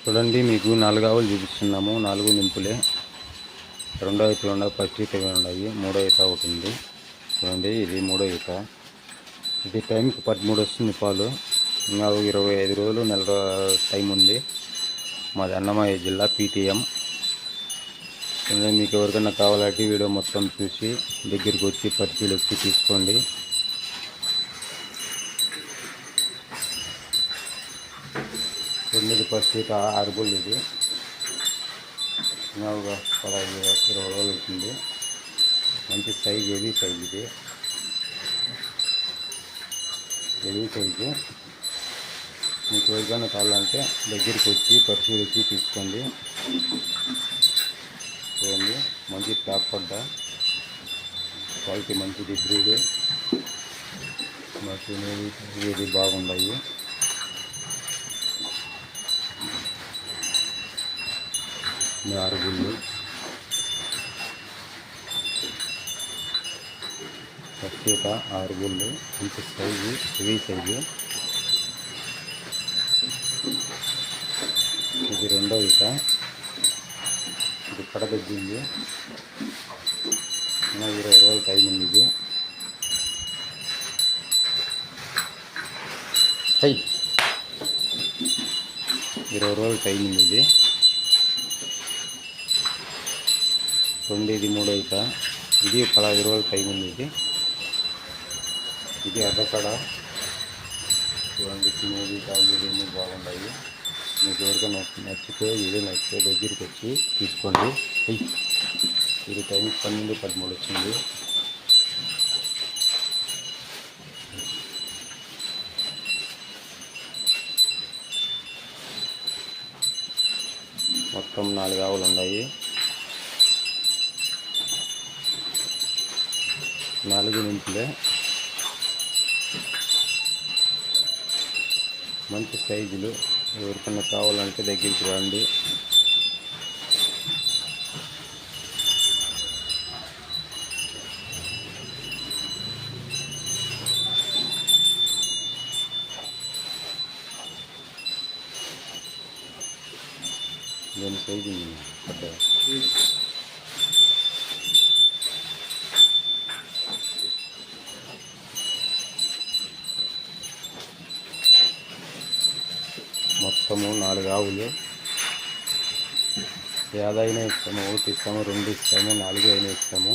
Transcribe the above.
చూడండి, మీకు 4 ఆవులు చూపిస్తున్నాము. 4 నింపులే. రెండో ఈత ఉన్నాయి, ఫస్ట్ ఈత ఉన్నాయి, మూడో ఈత ఒకటి ఉంది. చూడండి, ఇది మూడో ఈత. ఇది టైంకి 13 వస్తుంది పాలు. ఇంకా 25 రోజులు, నెల టైం ఉంది. మాది అన్నమయ్య జిల్లా పీటీఎం. చూడండి, మీకు ఎవరికైనా కావాలంటే వీడియో మొత్తం చూసి దగ్గరికి వచ్చి పరిశీలించి తీసుకోండి. ఇది ఫస్ట్ ఈత 6 బుల్. ఇది ఇంకా 15-20 రోజులు అవుతుంది. మంచి సైజు, హెవీ సైజు. ఇది హెవీ సైజు. మీకు ఎవరికైనా కావాలంటే దగ్గరికి వచ్చి పరిశీలించి తీసుకోండి. చూడండి, మంచి టాప్ పడ్డ క్వాలిటీ, మంచిది బ్రీడ్. మాకు ఇది బాగున్నాయి. ఆరుగుళ్ళు ప్రత్యేక 6 గుళ్ళు. మంచి సైజు, హెవీ సైజు. ఇది రెండో ఈత. ఇది కడదగ్గింది. ఇంకా 20 రోజులు టైం ఉంది. ఇది 20 రోజులు టైం ఉంది. ఇది ఇది మూడో ఈత. ఇది 15 రోజులు టైం ఉంది. ఇది అడ్డకడ. చూడండి, తినేది తాగేది అన్నీ బాగున్నాయి. మీకు ఎవరికైనా నచ్చితే వీడియో నచ్చితే దగ్గరికి వచ్చి తీసుకోండి. ఇది టైం 12-13 వచ్చింది. మొత్తం 4 ఆవులు ఉన్నాయి. 4 నింపులే. మంచి సైజులు. ఎవరికన్నా కావాలంటే దగ్గరికి రండి. దీని సైజు పెద్ద. మొత్తము 4 ఆవులు. ఏదైనా ఇస్తాము. 1 ఇస్తాము, 2 ఇస్తాము, 4 అయినా ఇస్తాము.